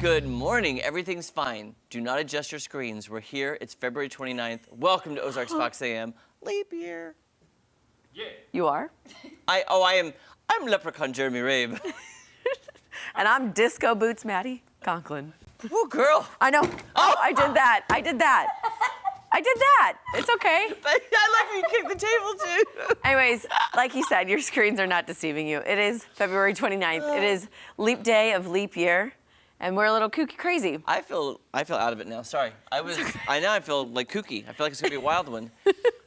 Good morning. Everything's fine. Do not adjust your screens. We're here. It's February 29th. Welcome to Ozarks Fox AM. Leap year. Yeah. You are? I'm Leprechaun Jeremy Rabe. And I'm Disco Boots Maddie Conklin. Woo, girl. I know. Oh, I did that. I did that. It's okay. I like when you kick the table, too. Anyways, like he said, your screens are not deceiving you. It is February 29th. It is leap day of leap year. And we're a little kooky crazy. I feel out of it now. Sorry. I feel like kooky. I feel like it's going to be a wild one.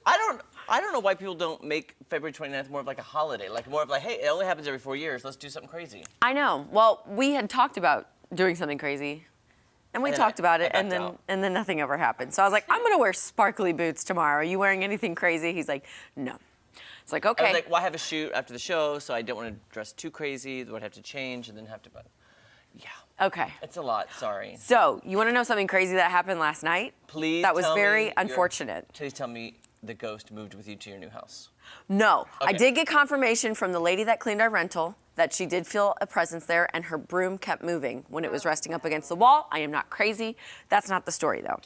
I don't know why people don't make February 29th more of like a holiday. Like more of like, hey, it only happens every 4 years. Let's do something crazy. I know. Well, we had talked about doing something crazy. And we talked about it, and then nothing ever happened. So I was like, I'm going to wear sparkly boots tomorrow. Are you wearing anything crazy? He's like, no. It's like, okay. I was like, well, I have a shoot after the show, so I don't want to dress too crazy. Would have to change and then have to, but yeah. Okay. It's a lot, sorry. So, you want to know something crazy that happened last night? Please That was tell very me unfortunate. Please tell me the ghost moved with you to your new house. No. Okay. I did get confirmation from the lady that cleaned our rental that she did feel a presence there, and her broom kept moving when it was resting up against the wall. I am not crazy. That's not the story, though.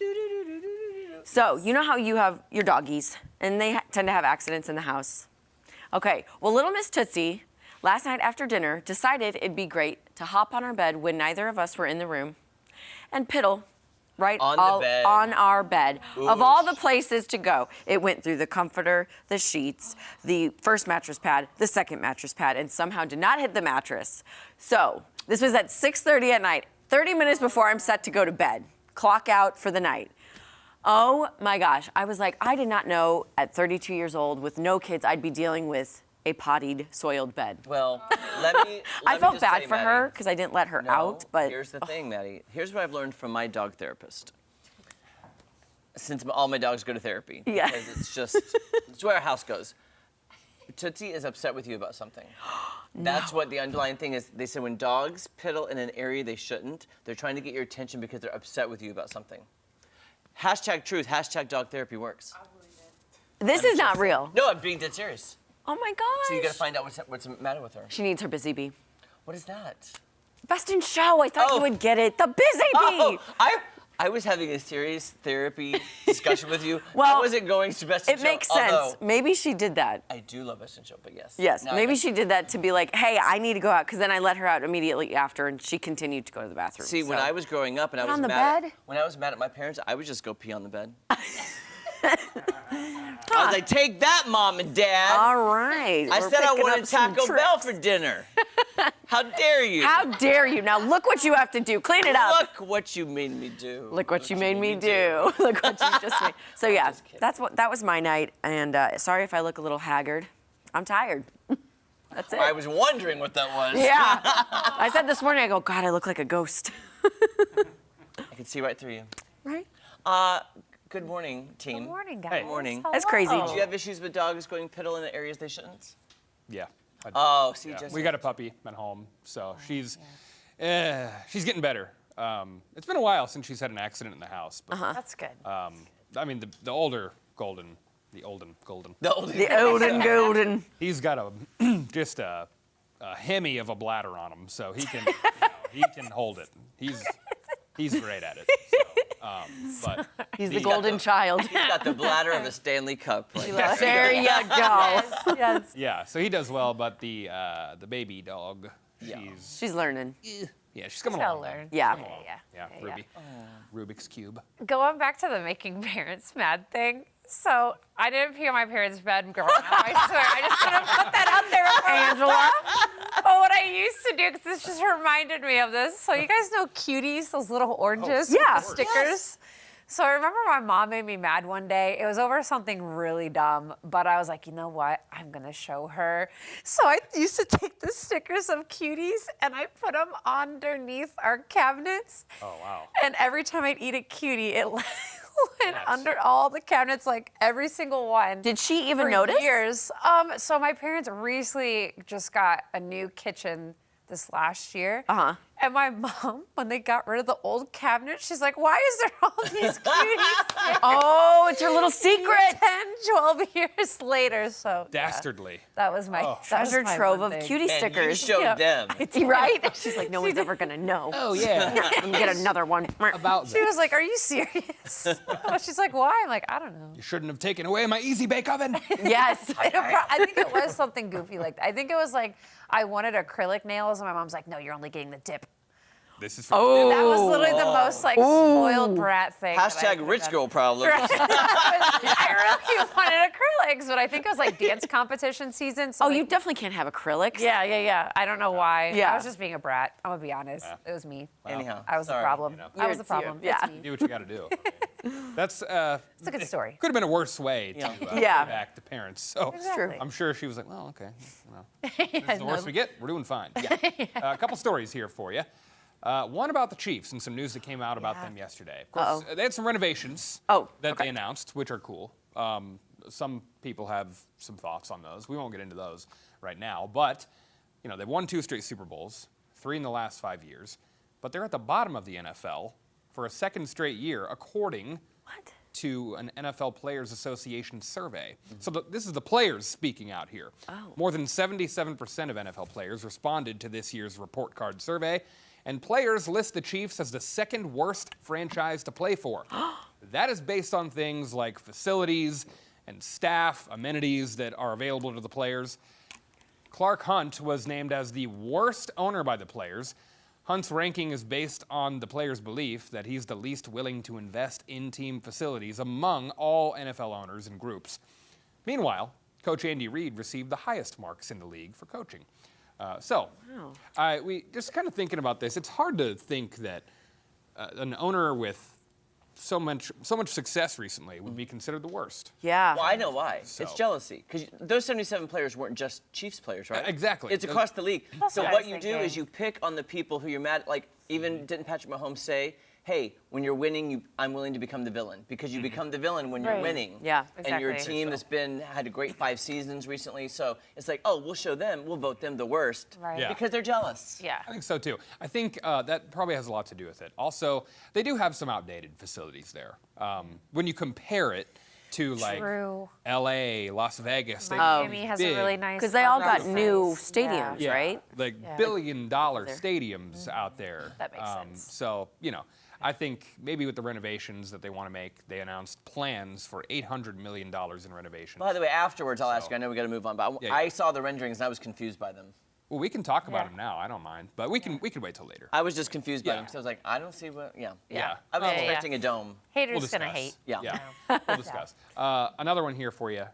So, you know how you have your doggies, and they tend to have accidents in the house? Okay, well, little Miss Tootsie, last night after dinner, decided it'd be great to hop on our bed when neither of us were in the room and piddle right on our bed. Ooh. Of all the places to go. It went through the comforter, the sheets, the first mattress pad, the second mattress pad, and somehow did not hit the mattress. So, this was at 6:30 at night, 30 minutes before I'm set to go to bed. Clock out for the night. Oh my gosh, I was like, I did not know at 32 years old with no kids I'd be dealing with a pottied, soiled bed. Well, let me I felt just bad tell you, for Maddie. her because I didn't let her out, but here's the thing, Maddie. Here's what I've learned from my dog therapist. Since all my dogs go to therapy. Yeah. Because it's where our house goes. Tootsie is upset with you about something. That's what the underlying thing is. They said when dogs piddle in an area they shouldn't, they're trying to get your attention because they're upset with you about something. Hashtag truth, hashtag dog therapy works. this is not real. No, I'm being dead serious. Oh my gosh. So you gotta find out what's the matter with her. She needs her busy bee. What is that? Best in show. I thought you would get it. The busy bee. Oh, I was having a serious therapy discussion with you. Well, I wasn't going to Best in It Show. makes sense. Although, Maybe she did that. I do love Best in Show, but yes. Yes, Now maybe she did that to be like, hey, I need to go out, because then I let her out immediately after, and she continued to go to the bathroom. See, when I was growing up and I was on the mad bed? when I was mad at my parents, I would just go pee on the bed. I was like, take that, Mom and Dad. All right. I we're said I picking wanted up some Taco Bell tricks. for dinner. How dare you? How dare you? Now look what you have to do. Clean it up. Look what you made me do. Look what you made me do. Look what you just made. So yeah, that was my night. And sorry if I look a little haggard. I'm tired. That's it. I was wondering what that was. Yeah. I said this morning, I go, God, I look like a ghost. I can see right through you. Right? Good morning, team. Good morning, guys. Good morning. That's crazy. Hello. Do you have issues with dogs going piddle in the areas they shouldn't? Yeah. Oh, see, Yeah. Jesse. We got a puppy at home, so she's getting better. It's been a while since she's had an accident in the house. But, That's good. I mean, the older golden, The The Odin Golden. he's got just a Hemi of a bladder on him, so he can he can hold it. He's great at it. So, but He's the golden child. He's got the bladder of a Stanley Cup. Like, There you go. Yes. yeah, so he does well. But the baby dog, Yeah. She's learning. she's coming Gotta along. learn. Yeah. Yeah, Ruby, Rubik's cube. Going back to the making parents mad thing. So I didn't pee on my parents' bed growing up. I swear. I just want to put that out there, Angela. But what I used to do, because this just reminded me of this. So you guys know Cuties, those little oranges with Yeah. the stickers? So I remember my mom made me mad one day. It was over something really dumb, but I was like, you know what? I'm going to show her. So I used to take the stickers of Cuties and I put them underneath our cabinets. Oh wow. And every time I'd eat a Cutie, it went under all the cabinets, like every single one. Did she even for notice? years. So my parents recently just got a new kitchen this last year. Uh-huh. And my mom, when they got rid of the old cabinet, she's like, why is there all these cuties here? Oh, it's her little secret. 10, 12 years later, so. yeah. Dastardly. That was my Treasure my trove one of thing. cutie And stickers. you showed Yeah. them. Right? She's like, no one's ever gonna know. Oh, yeah. Let me get another one. About She was like, are you serious? She's like, why? I'm like, I don't know. You shouldn't have taken away my Easy Bake Oven. Yes. I think it was something goofy like that. I think it was like, I wanted acrylic nails, and my mom's like, no, you're only getting the dip. This is for Oh. That was literally the most like spoiled brat thing. that I Hashtag could've rich done. girl problem. I really wanted acrylics, but I think it was like dance competition season. So Oh, like, you definitely can't have acrylics. Yeah. I don't know why. Yeah. I was just being a brat. I'm gonna be honest. It was me. Anyhow, I was sorry. the problem. I was the It's you. problem. Yeah. It's me. do what you got to do. I mean, that's It's a good story. could have been a worse way to Yeah. pay back the parents. So Exactly. I'm sure she was like, well, okay. Well, Yeah, this is the worst no. we get. We're doing fine. Yeah. A couple stories here for you. One about the Chiefs and some news that came out about them yesterday. Of course, they had some renovations that they announced, which are cool. Some people have some thoughts on those. We won't get into those right now. But, you know, they've won 2 straight Super Bowls, 3 in the last 5 years. But they're at the bottom of the NFL for a second straight year, according to an NFL Players Association survey. So this is the players speaking out here. More than 77% of NFL players responded to this year's report card survey, and players list the Chiefs as the second worst franchise to play for. That is based on things like facilities and staff, amenities that are available to the players. Clark Hunt was named as the worst owner by the players. Hunt's ranking is based on the players' belief that he's the least willing to invest in team facilities among all NFL owners and groups. Meanwhile, Coach Andy Reid received the highest marks in the league for coaching. We just kind of thinking about this. It's hard to think that an owner with so much success recently would be considered the worst. Yeah. Well, I know why. So- It's jealousy. Because those 77 players weren't just Chiefs players, right? Exactly. It's across the league. That's So what I what was you do thinking. is you pick on the people who you're mad. Like, even didn't Patrick Mahomes say, hey, when you're winning, I'm willing to become the villain. Because you become the villain when you're Right. winning. Yeah. And your Exactly. team has had a great 5 seasons recently. So it's like, oh, we'll show them. We'll vote them the worst. Right. Yeah. Because they're jealous. Yeah. I think so too. I think that probably has a lot to do with it. Also, they do have some outdated facilities there. When you compare it to like True. L.A., Las Vegas, they Miami has a big, really nice. Because they all got outfit. new Yeah. stadiums, yeah, right? like Yeah. billion-dollar stadiums out there. That makes sense. So I think maybe with the renovations that they want to make, they announced plans for $800 million in renovations. By the way, afterwards, I'll ask you. I know we got to move on, but Yeah, I yeah. saw the renderings and I was confused by them. Well, we can talk about Yeah. them now. I don't mind, but we can wait till later. I was just confused by Yeah. them because I was like, I don't see what. Yeah. Yeah. I was Yeah, yeah, yeah. expecting a dome. Haters We'll gonna discuss. hate. Yeah. We'll discuss. Another one here for you,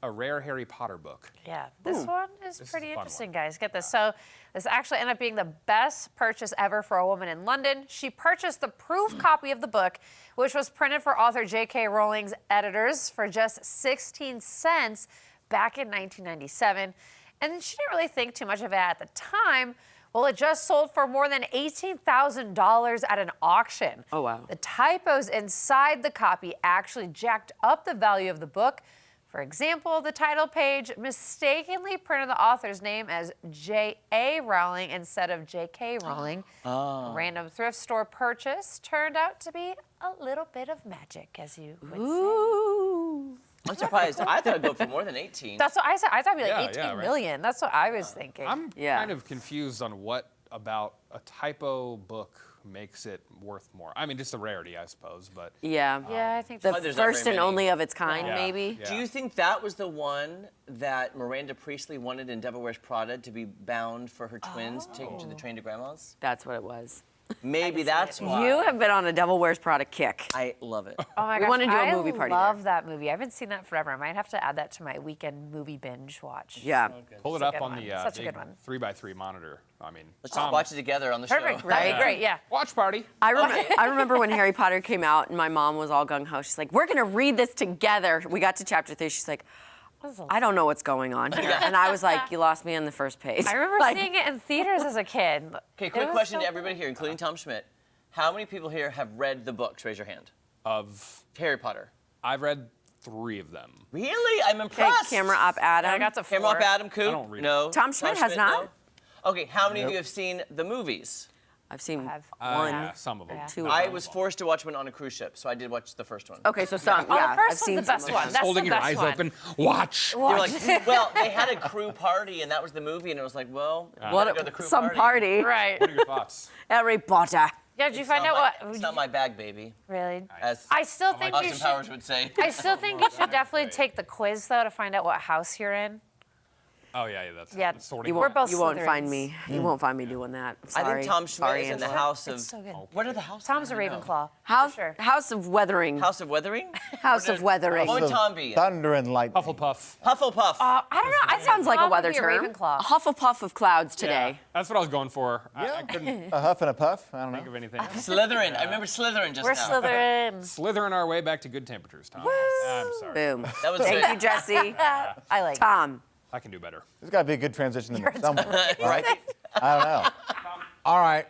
a rare Harry Potter book. Yeah, this one is This is pretty a fun interesting, one. guys. Get this. So, this actually ended up being the best purchase ever for a woman in London. She purchased the proof copy of the book, which was printed for author J.K. Rowling's editors for just 16 cents back in 1997. And she didn't really think too much of it at the time. Well, it just sold for more than $18,000 at an auction. Oh, wow. The typos inside the copy actually jacked up the value of the book. For example, the title page mistakenly printed the author's name as J.A. Rowling instead of J.K. Rowling. Random thrift store purchase turned out to be a little bit of magic, as you would say. Ooh. I'm surprised. I thought it'd go for more than 18. That's what I said. I thought it'd be Yeah, like 18 yeah, right. million. That's what I was thinking. I'm Yeah. kind of confused on what about a typo book makes it worth more. I mean, just a rarity, I suppose, but Yeah. yeah, I think The Oh, there's not first very and many. only of its kind, Yeah. maybe. Yeah. Do you think that was the one that Miranda Priestley wanted in Devil Wears Prada to be bound for her twins, taken to the train to grandma's? That's what it was. Maybe that's why. You have been on a Devil Wears Prada kick. I love it. Oh my We gosh, wanna do a I movie party love there. that movie. I haven't seen that forever. I might have to add that to my weekend movie binge watch. Yeah. pull it It's a up good on one. the Such a big good one. 3x3 monitor. I mean, Let's just watch it together on the Perfect. show. That'd be great. Yeah. watch party. I remember when Harry Potter came out and my mom was all gung ho. She's like, we're going to read this together. We got to chapter 3. She's like, I don't know what's going on here. And I was like, you lost me on the first page. I remember Like, seeing it in theaters as a kid. Okay, It quick was question so to everybody here, including Tom Schmidt. How many people here have read the books? Raise your hand. Of Harry Potter. I've read 3 of them. Really? I'm Okay, impressed. camera up, Adam. I got to 4. Camera up, Adam Coop. I don't read No. Tom Schmidt has not? No? Okay, how many of you have seen the movies? I've seen have. one, Yeah, some of them. Yeah. two. Of I them. was forced to watch one on a cruise ship, so I did watch the first one. Okay, so some. Oh, Yeah, the first I've seen one's the best some. one. That's Holding the your best eyes one. open. Watch. You're like, well, they had a crew party, and that was the movie, and it was like, well, you gotta go to the crew Some party. Right. What are your thoughts? Harry Potter. Yeah, did you It's find not out my- what? It's not my bag, baby, Really? as I still think you Austin should. Powers would say. I still think you should definitely take the quiz though to find out what house you're in. Oh yeah, that's Yeah. sorting. We're both You won't find Slytherins. me. You won't find me doing that. I'm sorry. I think Tom Schmidt Sorry, is in the Angela. house of. It's so good. What are the houses? Tom's a I don't know. Ravenclaw. House, For sure. House of Weathering. House of Weathering? House of Weathering. What would Tom be? Thunder and lightning. Hufflepuff. Hufflepuff. I don't know. That sounds like a Tom would weather be a term. Ravenclaw. A Hufflepuff of clouds Yeah, today. that's what I was going for. I couldn't A huff and a puff. I don't think know. of anything else. Slytherin. I remember Slytherin just We're now. Slytherin. Slithering our way back to good temperatures, Tom. I'm sorry. Boom. That was Thank good. you, Jesse. I like. Tom. I can do better. There's got to be a good transition in there somewhere, Right? I don't know. All right.